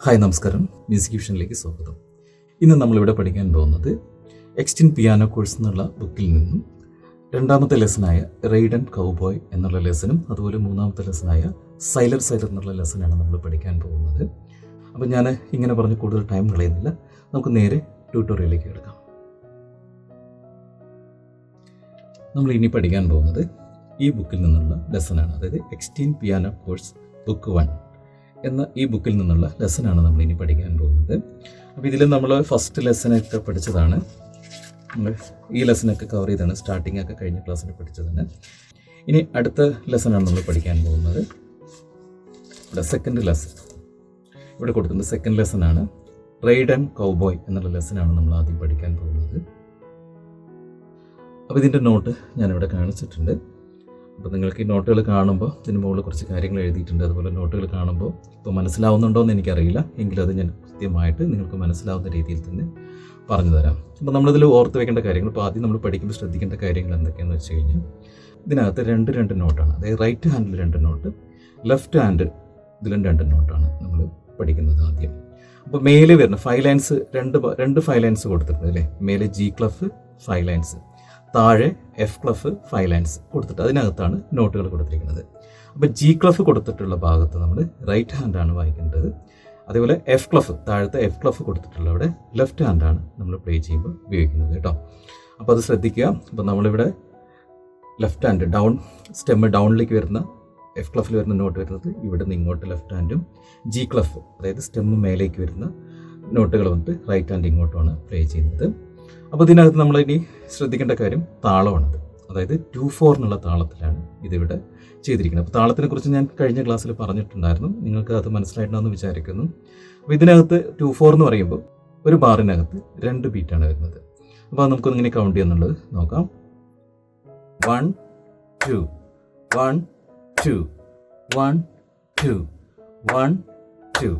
Hi നമസ്കാരം, music ഫ്യൂഷനിലേക്ക് സ്വാഗതം. ഇന്ന് നമ്മളിവിടെ പഠിക്കാൻ പോകുന്നത് എക്സ്റ്റെൻഡ് പിയാനോ കോഴ്സ് എന്നുള്ള ബുക്കിൽ നിന്നും രണ്ടാമത്തെ ലെസനായ റൈഡ് ആൻഡ് കൗബോയ് എന്നുള്ള ലെസനും അതുപോലെ മൂന്നാമത്തെ ലെസനായ സൈലർ എന്നുള്ള ലെസനാണ് നമ്മൾ പഠിക്കാൻ പോകുന്നത്. അപ്പോൾ ഞാൻ ഇങ്ങനെ പറഞ്ഞ് കൂടുതൽ ടൈം കളയുന്നില്ല, നമുക്ക് നേരെ ട്യൂട്ടോറിയലിലേക്ക് കിടക്കാം. നമ്മൾ ഇനി പഠിക്കാൻ പോകുന്നത് ഈ ബുക്കിൽ നിന്നുള്ള ലെസനാണ്, അതായത് എക്സ്റ്റെൻഡ് പിയാനോ കോഴ്സ് ബുക്ക് 1 എന്ന ഈ ബുക്കിൽ നിന്നുള്ള ലെസനാണ് നമ്മൾ ഇനി പഠിക്കാൻ പോകുന്നത്. അപ്പോൾ ഇതിൽ നമ്മൾ ഫസ്റ്റ് ലെസനൊക്കെ പഠിച്ചതാണ്, നമ്മൾ ഈ ലെസനൊക്കെ കവർ ചെയ്താണ്, സ്റ്റാർട്ടിംഗ് ഒക്കെ കഴിഞ്ഞ ക്ലാസ്സിൽ പഠിച്ചതാണ്. ഇനി അടുത്ത ലെസനാണ് നമ്മൾ പഠിക്കാൻ പോകുന്നത്. ഇവിടെ സെക്കൻഡ് ലെസൺ ഇവിടെ കൊടുക്കുന്നത് സെക്കൻഡ് ലെസനാണ്. റൈഡ് ആൻഡ് കൗബോയ് എന്നുള്ള ലെസനാണ് നമ്മൾ ആദ്യം പഠിക്കാൻ പോകുന്നത്. അപ്പോൾ ഇതിൻ്റെ നോട്ട് ഞാനിവിടെ കാണിച്ചിട്ടുണ്ട്. അപ്പോൾ നിങ്ങൾക്ക് ഈ നോട്ടുകൾ കാണുമ്പോൾ ഇതിന് മുകളിൽ കുറച്ച് കാര്യങ്ങൾ എഴുതിയിട്ടുണ്ട്. അതുപോലെ നോട്ടുകൾ കാണുമ്പോൾ ഇപ്പോൾ മനസ്സിലാവുന്നുണ്ടോ എന്ന് എനിക്കറിയില്ല, എങ്കിലും അത് ഞാൻ കൃത്യമായിട്ട് നിങ്ങൾക്ക് മനസ്സിലാവുന്ന രീതിയിൽ തന്നെ പറഞ്ഞു തരാം. അപ്പോൾ നമ്മളിതിൽ ഓർത്ത് വയ്ക്കേണ്ട കാര്യങ്ങൾ, ഇപ്പോൾ ആദ്യം നമ്മൾ പഠിക്കുമ്പോൾ ശ്രദ്ധിക്കേണ്ട കാര്യങ്ങൾ എന്തൊക്കെയാണെന്ന് വെച്ച് കഴിഞ്ഞാൽ, ഇതിനകത്ത് രണ്ട് നോട്ടാണ്. അതായത് റൈറ്റ് ഹാൻഡിൽ 2 നോട്ട്, ലെഫ്റ്റ് ഹാൻഡ് ഇതിലും 2 നോട്ടാണ് നമ്മൾ പഠിക്കുന്നത് ആദ്യം. അപ്പോൾ മേലെ വരുന്ന 5 ലൈൻസ്, രണ്ട് 5 ലൈൻസ് കൊടുത്തിട്ടുണ്ട് അല്ലേ. മേലെ ജി ക്ലഫ് 5 ലൈൻസ്, താഴെ എഫ് ക്ലഫ് 5 ലൈൻസ് കൊടുത്തിട്ട് അതിനകത്താണ് നോട്ടുകൾ കൊടുത്തിരിക്കുന്നത്. അപ്പോൾ ജി ക്ലഫ് കൊടുത്തിട്ടുള്ള ഭാഗത്ത് നമ്മൾ റൈറ്റ് ഹാൻഡാണ് വായിക്കേണ്ടത്. അതേപോലെ എഫ് ക്ലഫ്, താഴത്തെ എഫ് ക്ലഫ് കൊടുത്തിട്ടുള്ള അവിടെ ലെഫ്റ്റ് ഹാൻഡാണ് നമ്മൾ പ്ലേ ചെയ്യുമ്പോൾ ഉപയോഗിക്കുന്നത് കേട്ടോ. അപ്പോൾ അത് ശ്രദ്ധിക്കുക. അപ്പോൾ നമ്മളിവിടെ ലെഫ്റ്റ് ഹാൻഡ് സ്റ്റെമ്മ് ഡൗണിലേക്ക് വരുന്ന എഫ് ക്ലഫിൽ വരുന്ന നോട്ട് വരുന്നത് ഇവിടെ നിന്ന് ഇങ്ങോട്ട് ലെഫ്റ്റ് ഹാൻഡും, ജി ക്ലഫ് അതായത് സ്റ്റെമ്മ് മേലേക്ക് വരുന്ന നോട്ടുകൾ വന്നിട്ട് റൈറ്റ് ഹാൻഡ് ഇങ്ങോട്ടുമാണ് പ്ലേ ചെയ്യുന്നത്. അപ്പോൾ ഇതിനകത്ത് നമ്മൾ ഇനി ശ്രദ്ധിക്കേണ്ട കാര്യം താളമാണത്, അതായത് 2/4 എന്നുള്ള താളത്തിലാണ് ഇതിവിടെ ചെയ്തിരിക്കുന്നത്. അപ്പോൾ താളത്തിനെ കുറിച്ച് ഞാൻ കഴിഞ്ഞ ക്ലാസ്സിൽ പറഞ്ഞിട്ടുണ്ടായിരുന്നു, നിങ്ങൾക്ക് അത് മനസ്സിലായിട്ടുണ്ടെന്ന് വിചാരിക്കുന്നു. അപ്പോൾ ഇതിനകത്ത് 2/4 എന്ന് പറയുമ്പോൾ ഒരു ബാറിനകത്ത് 2 ബീറ്റാണ് വരുന്നത്. അപ്പോൾ നമുക്കൊന്നിങ്ങനെ കൗണ്ട് ചെയ്യുന്നുള്ളത് നോക്കാം. 1 2 1 2 1 2 1 2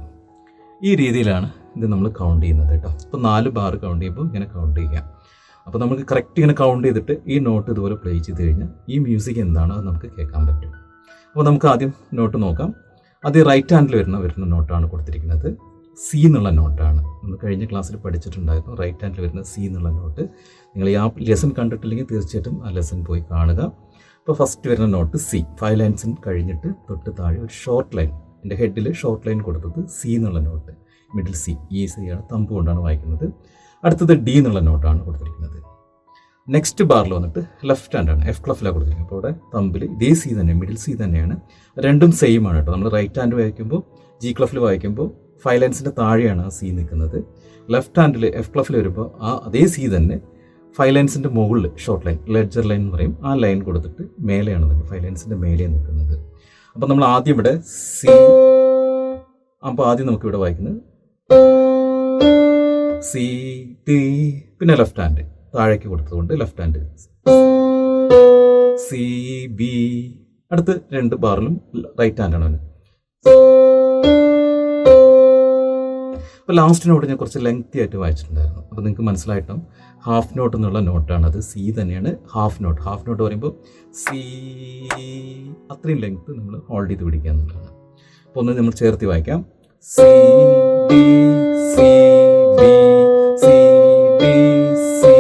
ഈ രീതിയിലാണ് ഇത് നമ്മൾ കൗണ്ട് ചെയ്യുന്നത് കേട്ടോ. അപ്പോൾ 4 ബാർ കൗണ്ട് ചെയ്യുമ്പോൾ ഇങ്ങനെ കൗണ്ട് ചെയ്യാം. അപ്പോൾ നമുക്ക് കറക്റ്റ് ഇങ്ങനെ കൗണ്ട് ചെയ്തിട്ട് ഈ നോട്ട് ഇതുപോലെ പ്ലേ ചെയ്ത് കഴിഞ്ഞാൽ ഈ മ്യൂസിക് എന്താണോ അത് നമുക്ക് കേൾക്കാൻ പറ്റും. അപ്പോൾ നമുക്ക് ആദ്യം നോട്ട് നോക്കാം. ആദ്യം റൈറ്റ് ഹാൻഡിൽ വരുന്ന നോട്ടാണ് കൊടുത്തിരിക്കുന്നത്. സി എന്നുള്ള നോട്ടാണ് നമ്മൾ കഴിഞ്ഞ ക്ലാസ്സിൽ പഠിച്ചിട്ടുണ്ടായിരുന്നു. റൈറ്റ് ഹാൻഡിൽ വരുന്ന സി എന്നുള്ള നോട്ട്. നിങ്ങൾ ഈ ആ ലെസൺ കണ്ടിട്ടില്ലെങ്കിൽ തീർച്ചയായിട്ടും ആ ലെസൺ പോയി കാണുക. അപ്പോൾ ഫസ്റ്റ് വരുന്ന നോട്ട് സി, 5 ലൈൻസിന് കഴിഞ്ഞിട്ട് തൊട്ട് താഴെ ഒരു ഷോർട്ട് ലൈൻ, എൻ്റെ ഹെഡിൽ ഷോർട്ട് ലൈൻ കൊടുത്തത് സി എന്നുള്ള നോട്ട്, മിഡിൽ സി, ഈ സി ആണ്, തമ്പ് കൊണ്ടാണ് വായിക്കുന്നത്. അടുത്തത് ഡി എന്നുള്ള നോട്ടാണ് കൊടുത്തിരിക്കുന്നത്. നെക്സ്റ്റ് ബാറിൽ വന്നിട്ട് ലെഫ്റ്റ് ഹാൻഡാണ്, എഫ് ക്ലഫിലാണ് കൊടുത്തിരിക്കുന്നത്. അപ്പോൾ അവിടെ തമ്പിൽ ഇതേ സി തന്നെ, മിഡിൽ സി തന്നെയാണ്, രണ്ടും സെയിം ആണ് കേട്ടോ. നമ്മൾ റൈറ്റ് ഹാൻഡ് വായിക്കുമ്പോൾ ജി ക്ലഫിൽ വായിക്കുമ്പോൾ 5 ലൈൻസിൻ്റെ താഴെയാണ് ആ സി നിൽക്കുന്നത്. ലെഫ്റ്റ് ഹാൻഡിൽ എഫ് ക്ലഫിൽ വരുമ്പോൾ ആ അതേ സി തന്നെ 5 ലൈൻസിൻ്റെ മുകളിൽ ഷോർട്ട് ലൈൻ, ലെഡ്ജർ ലൈൻ എന്ന് പറയും, ആ ലൈൻ കൊടുത്തിട്ട് മേലെയാണ് നിൽക്കുന്നത്, 5 ലൈൻസിൻ്റെ മേലെയാണ് നിൽക്കുന്നത്. അപ്പോൾ നമ്മൾ ആദ്യം ഇവിടെ സി, അപ്പോൾ ആദ്യം നമുക്കിവിടെ വായിക്കുന്നത് സി ടി, പിന്നെ ലെഫ്റ്റ് ഹാൻഡ് താഴേക്ക് കൊടുത്തതുകൊണ്ട് ലെഫ്റ്റ് ഹാൻഡ് സി ബി, അടുത്ത് 2 ബാറിലും റൈറ്റ് ഹാൻഡാണ് അവന്. അപ്പോൾ ലാസ്റ്റ് നോട്ട് ഞാൻ കുറച്ച് ലെങ്തി ആയിട്ട് വായിച്ചിട്ടുണ്ടായിരുന്നു. അപ്പോൾ നിങ്ങൾക്ക് മനസ്സിലായിട്ടും ഹാഫ് നോട്ട് എന്നുള്ള നോട്ടാണ്, അത് സി തന്നെയാണ്. ഹാഫ് നോട്ട് പറയുമ്പോൾ സി, അത്രയും ലെങ്ത് നമ്മൾ ഹോൾഡ് ചെയ്ത് പിടിക്കുക എന്നുള്ളതാണ്. അപ്പോൾ ഒന്ന് നമ്മൾ ചേർത്ത് വായിക്കാം. C D C B C D C.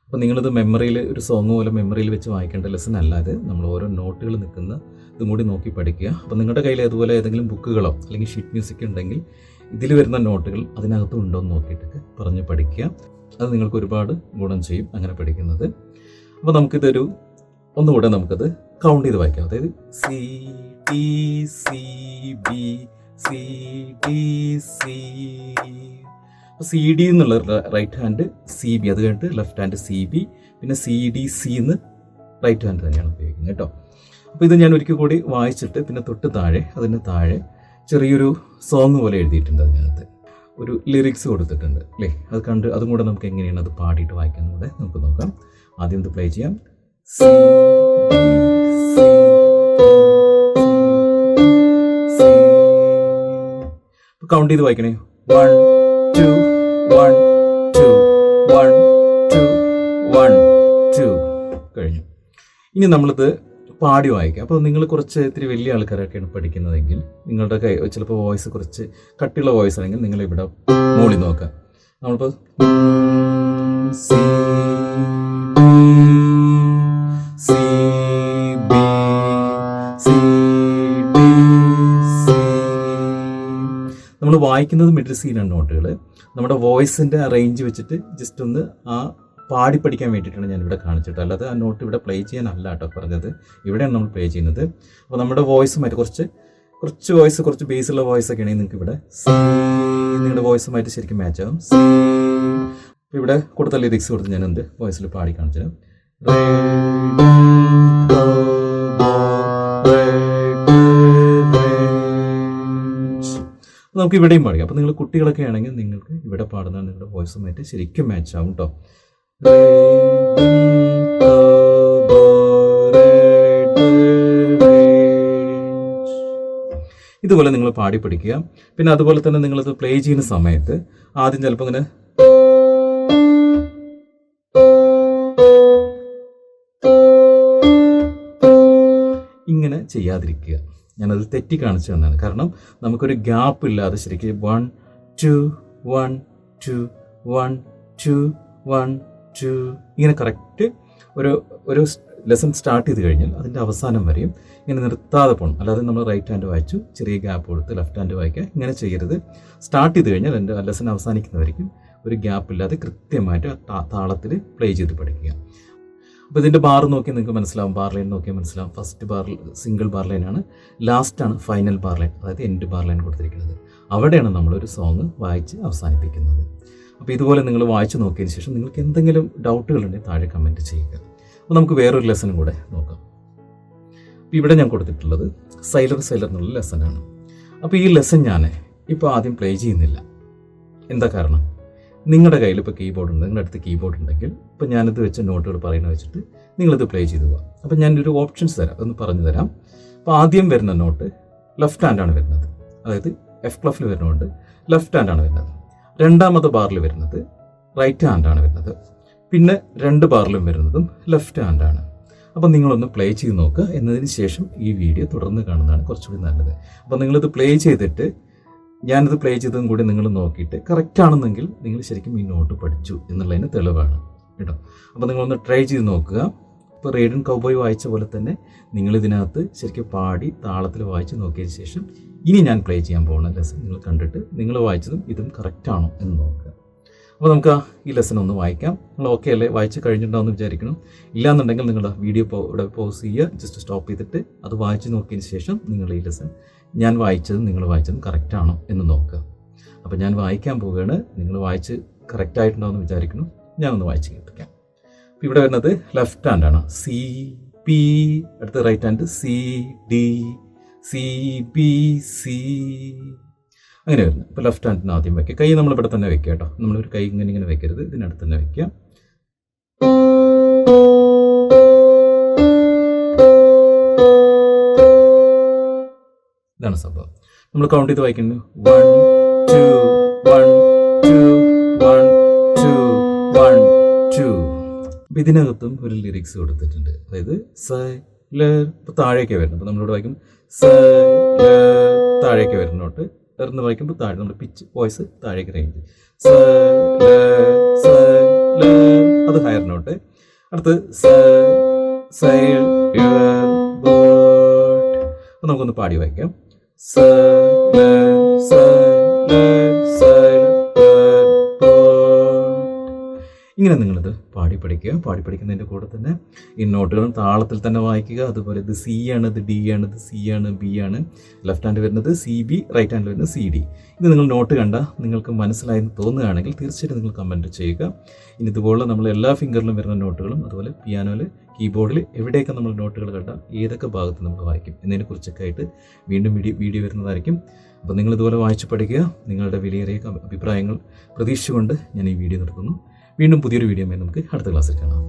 അപ്പോൾ നിങ്ങളിത് മെമ്മറിയിൽ ഒരു സോങ് പോലെ മെമ്മറിയിൽ വെച്ച് വായിക്കേണ്ട ലെസൺ അല്ലാതെ നമ്മൾ ഓരോ നോട്ടുകൾ നിൽക്കുന്ന ഇതും കൂടി നോക്കി പഠിക്കുക. അപ്പോൾ നിങ്ങളുടെ കയ്യിൽ അതുപോലെ ഏതെങ്കിലും ബുക്കുകളോ അല്ലെങ്കിൽ ഷീറ്റ് മ്യൂസിക് ഉണ്ടെങ്കിൽ ഇതിൽ വരുന്ന നോട്ടുകൾ അതിനകത്തും ഉണ്ടോ എന്ന് നോക്കിയിട്ടൊക്കെ പറഞ്ഞ് പഠിക്കുക. അത് നിങ്ങൾക്ക് ഒരുപാട് ഗുണം ചെയ്യും അങ്ങനെ പഠിക്കുന്നത്. അപ്പോൾ നമുക്കിതൊരു ഒന്നുകൂടെ നമുക്കത് കൗണ്ട് ചെയ്ത് വായിക്കാം. അതായത് C T C B C D C. C D എന്നുള്ള റൈറ്റ് ഹാൻഡ് സി ബി, അത് കഴിഞ്ഞിട്ട് ലെഫ്റ്റ് ഹാൻഡ് സി ബി, പിന്നെ സി ഡി സി എന്ന് റൈറ്റ് ഹാൻഡ് തന്നെയാണ് ഉപയോഗിക്കുന്നത് കേട്ടോ. അപ്പോൾ ഇത് ഞാൻ ഒരിക്കൽ കൂടി വായിച്ചിട്ട് പിന്നെ തൊട്ട് താഴെ അതിന് താഴെ ചെറിയൊരു സോങ് പോലെ എഴുതിയിട്ടുണ്ട്, അതിനകത്ത് ഒരു ലിറിക്സ് കൊടുത്തിട്ടുണ്ട് അല്ലേ. അത് കണ്ട് അതും കൂടെ നമുക്ക് എങ്ങനെയാണ് അത് പാടിയിട്ട് വായിക്കുന്നത് കൂടെ നമുക്ക് നോക്കാം. ആദ്യം ഇത് പ്ലേ ചെയ്യാം. സി കൗണ്ട് ചെയ്ത് വായിക്കണേ. 1 2 1 2 1 2 1 2 കഴിഞ്ഞു. ഇനി നമ്മളിത് പാടി വായിക്കുക. അപ്പോൾ നിങ്ങൾ കുറച്ച് ഇത്തിരി വലിയ ആൾക്കാരൊക്കെയാണ് പഠിക്കുന്നതെങ്കിൽ നിങ്ങളുടെ ചിലപ്പോൾ വോയിസ് കുറച്ച് കട്ടിയുള്ള വോയിസ് ആണെങ്കിൽ നിങ്ങൾ ഇവിടെ മൂളി നോക്കുക. നമ്മളിപ്പോൾ C C B C D C. നമ്മൾ വായിക്കുന്നത് മിഡിൽ സീനാണ് നോട്ടുകൾ. നമ്മുടെ വോയിസിൻ്റെ റേഞ്ച് വെച്ചിട്ട് ജസ്റ്റ് ഒന്ന് ആ പാടി പഠിക്കാൻ വേണ്ടിയിട്ടാണ് ഞാനിവിടെ കാണിച്ചിട്ട്, അല്ലാതെ ആ നോട്ട് ഇവിടെ പ്ലേ ചെയ്യാനല്ല കേട്ടോ പറഞ്ഞത്. ഇവിടെയാണ് നമ്മൾ പ്ലേ ചെയ്യുന്നത്. അപ്പോൾ നമ്മുടെ വോയിസുമായിട്ട് കുറച്ച് വോയിസ്, കുറച്ച് ബേസുള്ള വോയിസ് ഒക്കെ ആണെങ്കിൽ നിങ്ങൾക്ക് ഇവിടെ സി നിങ്ങളുടെ വോയിസുമായിട്ട് ശരിക്കും മാച്ച് ആവും. സി ഇവിടെ കൊടുത്ത ലിറിക്സ് കൊടുത്ത് ഞാൻ എന്ത് വോയിസിൽ പാടി കാണിച്ചു. നമുക്ക് ഇവിടെയും പാടിക്കാം. അപ്പോൾ നിങ്ങൾ കുട്ടികളൊക്കെ ആണെങ്കിൽ നിങ്ങൾക്ക് ഇവിടെ പാടുന്ന നിങ്ങളുടെ വോയിസുമായിട്ട് ശരിക്കും മാച്ച് ആവും കേട്ടോ. ഇതുപോലെ നിങ്ങൾ പാടി പഠിക്കുക. പിന്നെ അതുപോലെ തന്നെ നിങ്ങളത് പ്ലേ ചെയ്യുന്ന സമയത്ത് ആദ്യം ചിലപ്പോൾ ഇങ്ങനെ ഇങ്ങനെ ചെയ്യാതിരിക്കുക. ഞാനത് തെറ്റി കാണിച്ചു തന്നാണ്. കാരണം നമുക്കൊരു ഗ്യാപ്പ് ഇല്ലാതെ ശരിക്കും 1 2 1 2 1 2 1 2 ഇങ്ങനെ കറക്റ്റ് ഒരു ലെസൺ സ്റ്റാർട്ട് ചെയ്ത് കഴിഞ്ഞാൽ അതിൻ്റെ അവസാനം വരെയും ഇങ്ങനെ നിർത്താതെ പോകണം. അല്ലാതെ നമ്മൾ റൈറ്റ് ഹാൻഡ് വായിച്ചു ചെറിയ ഗ്യാപ്പ് കൊടുത്ത് ലെഫ്റ്റ് ഹാൻഡ് വായിക്കുക, ഇങ്ങനെ ചെയ്യരുത്. സ്റ്റാർട്ട് ചെയ്ത് കഴിഞ്ഞാൽ എൻ്റെ ലെസൺ അവസാനിക്കുന്നവരേക്കും ഒരു ഗ്യാപ്പ് ഇല്ലാതെ കൃത്യമായിട്ട് താളത്തിൽ പ്ലേ ചെയ്ത് പഠിക്കുക. അപ്പോൾ ഇതിൻ്റെ ബാർ നോക്കി നിങ്ങൾക്ക് മനസ്സിലാവും, ബാർ ലൈൻ നോക്കിയാൽ മനസ്സിലാവും. ഫസ്റ്റ് ബാർ സിംഗിൾ ബാർ ലൈനാണ്, ലാസ്റ്റാണ് ഫൈനൽ ബാർ ലൈൻ, അതായത് എൻഡ് ബാർ ലൈൻ കൊടുത്തിരിക്കുന്നത്. അവിടെയാണ് നമ്മളൊരു സോങ് വായിച്ച് അവസാനിപ്പിക്കുന്നത്. അപ്പോൾ ഇതുപോലെ നിങ്ങൾ വായിച്ച് നോക്കിയതിന് ശേഷം നിങ്ങൾക്ക് എന്തെങ്കിലും ഡൗട്ടുകളുണ്ടെങ്കിൽ താഴെ കമൻറ്റ് ചെയ്യുക. അപ്പോൾ നമുക്ക് വേറൊരു ലെസനും കൂടെ നോക്കാം. അപ്പോൾ ഇവിടെ ഞാൻ കൊടുത്തിട്ടുള്ളത് സൈലർ എന്നുള്ള ലെസനാണ്. അപ്പോൾ ഈ ലെസൺ ഞാൻ ഇപ്പോൾ ആദ്യം പ്ലേ ചെയ്യുന്നില്ല. എന്താ കാരണം? നിങ്ങളുടെ കയ്യിൽ ഇപ്പോൾ കീബോർഡ് ഉണ്ട്, നിങ്ങളുടെ അടുത്ത് കീബോർഡ് ഉണ്ടെങ്കിൽ ഇപ്പോൾ ഞാനിത് വെച്ച നോട്ടുകൾ പറയുന്നത് വെച്ചിട്ട് നിങ്ങളിത് പ്ലേ ചെയ്തു പോകാം. അപ്പോൾ ഞാനൊരു ഓപ്ഷൻസ് തരാം, ഒന്ന് പറഞ്ഞു തരാം. അപ്പോൾ ആദ്യം വരുന്ന നോട്ട് ലെഫ്റ്റ് ഹാൻഡാണ് വരുന്നത്, അതായത് എഫ് ക്ലഫിൽ വരുന്നതുകൊണ്ട് ലെഫ്റ്റ് ഹാൻഡാണ് വരുന്നത്. രണ്ടാമത്തെ ബാറിൽ വരുന്നത് റൈറ്റ് ഹാൻഡാണ് വരുന്നത്. പിന്നെ 2 ബാറിലും വരുന്നതും ലെഫ്റ്റ് ഹാൻഡാണ്. അപ്പോൾ നിങ്ങളൊന്ന് പ്ലേ ചെയ്ത് നോക്കുക. എന്നതിന് ശേഷം ഈ വീഡിയോ തുടർന്ന് കാണുന്നതാണ് കുറച്ചുകൂടി നല്ലത്. അപ്പോൾ നിങ്ങളിത് പ്ലേ ചെയ്തിട്ട് ഞാനിത് പ്ലേ ചെയ്തതും കൂടി നിങ്ങൾ നോക്കിയിട്ട് കറക്റ്റ് ആണെന്നെങ്കിൽ നിങ്ങൾ ശരിക്കും ഈ നോട്ട് പഠിച്ചു എന്നുള്ളതിന് തെളിവാണ് കേട്ടോ. അപ്പോൾ നിങ്ങളൊന്ന് ട്രൈ ചെയ്ത് നോക്കുക. ഇപ്പോൾ റേഡിയൻ കൗബോയ് വായിച്ച പോലെ തന്നെ നിങ്ങളിതിനകത്ത് ശരിക്കും പാടി താളത്തിൽ വായിച്ച് നോക്കിയതിന് ശേഷം ഇനി ഞാൻ പ്ലേ ചെയ്യാൻ പോകുന്ന ലെസൺ നിങ്ങൾ കണ്ടിട്ട് നിങ്ങൾ വായിച്ചതും ഇതും കറക്റ്റാണോ എന്ന് നോക്കുക. അപ്പോൾ നമുക്ക് ഈ ലെസൺ ഒന്ന് വായിക്കാം. നിങ്ങൾ ഓക്കെ അല്ലേ? വായിച്ച് കഴിഞ്ഞിട്ടുണ്ടാവുമെന്ന് വിചാരിക്കണം. ഇല്ലാന്നുണ്ടെങ്കിൽ നിങ്ങളുടെ വീഡിയോ ഇവിടെ പോസ് ചെയ്യുക, ജസ്റ്റ് സ്റ്റോപ്പ് ചെയ്തിട്ട് അത് വായിച്ച് നോക്കിയതിന് ശേഷം നിങ്ങൾ ഈ ലെസൺ ഞാൻ വായിച്ചതും നിങ്ങൾ വായിച്ചതും കറക്റ്റാണോ എന്ന് നോക്കുക. അപ്പോൾ ഞാൻ വായിക്കാൻ പോവുകയാണ്. നിങ്ങൾ വായിച്ച് കറക്റ്റായിട്ടുണ്ടാവുമെന്ന് വിചാരിക്കണം. ഞാനൊന്ന് വായിച്ച് കേൾപ്പിക്കാം. അപ്പോൾ ഇവിടെ വരുന്നത് ലെഫ്റ്റ് ഹാൻഡാണ്. സി പി, അടുത്ത right hand C D C B C, അങ്ങനെ വരുന്നത്. ഇപ്പോൾ ലെഫ്റ്റ് ഹാൻഡിന് ആദ്യം വയ്ക്കുക. കൈ നമ്മളിവിടെ തന്നെ വെക്കുക കേട്ടോ. നമ്മളൊരു കൈ ഇങ്ങനെ വെക്കരുത്, ഇതിനടുത്ത് തന്നെ വെക്കുക. ഇതാണ് സംഭവം. നമ്മൾ കൗണ്ട് ചെയ്ത് വായിക്കുന്നത് 1 2 1 2 1 2 1 2. അപ്പം ഇതിനകത്തും ഒരു ലിറിക്സ് കൊടുത്തിട്ടുണ്ട്. അതായത് സൈലർ, ഇപ്പോൾ താഴേക്ക് വരുന്നത്. അപ്പോൾ നമ്മളിവിടെ വായിക്കും സൈലർ, താഴേക്ക് വരുന്നോട്ട്. ഇറന്ന് വായിക്കുമ്പോൾ താഴെ നമ്മുടെ പിച്ച് വോയിസ് താഴേക്ക് റേഞ്ച്. അത് ഹയർ നോട്ട്. അടുത്ത് അപ്പോൾ നമുക്കൊന്ന് പാടി വായിക്കാം. ഇങ്ങനെ നിങ്ങളിത് പാടി പഠിക്കുക. പാടി പഠിക്കുന്നതിൻ്റെ കൂടെ തന്നെ ഈ നോട്ടുകളും താളത്തിൽ തന്നെ വായിക്കുക. അതുപോലെ ഇത് സി ആണ്, ഇത് ഡി ആണ്, ഇത് സി ആണ്, ബി ആണ്. ലെഫ്റ്റ് ഹാൻഡ് വരുന്നത് സി ബി, റൈറ്റ് ഹാൻഡ് വരുന്നത് സി ഡി. ഇത് നിങ്ങൾ നോട്ട് കണ്ടാൽ നിങ്ങൾക്ക് മനസ്സിലായെന്ന് തോന്നുകയാണെങ്കിൽ തീർച്ചയായിട്ടും നിങ്ങൾ കമൻറ്റ് ചെയ്യുക. ഇനി ഇതുപോലെ നമ്മൾ എല്ലാ ഫിംഗറിലും വരുന്ന നോട്ടുകളും അതുപോലെ പിയാനോയിൽ, കീബോർഡിൽ എവിടെയൊക്കെ നമ്മൾ നോട്ടുകൾ കണ്ടാൽ ഏതൊക്കെ ഭാഗത്ത് നമ്മൾ വായിക്കും എന്നതിനെക്കുറിച്ചൊക്കെ ആയിട്ട് വീണ്ടും വീഡിയോ വരുന്നതായിരിക്കും. അപ്പോൾ നിങ്ങളിതുപോലെ വായിച്ച് പഠിക്കുക. നിങ്ങളുടെ വിലയേറിയ അഭിപ്രായങ്ങൾ പ്രതീക്ഷിച്ചുകൊണ്ട് ഞാൻ ഈ വീഡിയോ നിർത്തുന്നു. വീണ്ടും പുതിയൊരു വീഡിയോയുമായി നമുക്ക് അടുത്ത ക്ലാസ്സിൽ കാണാം.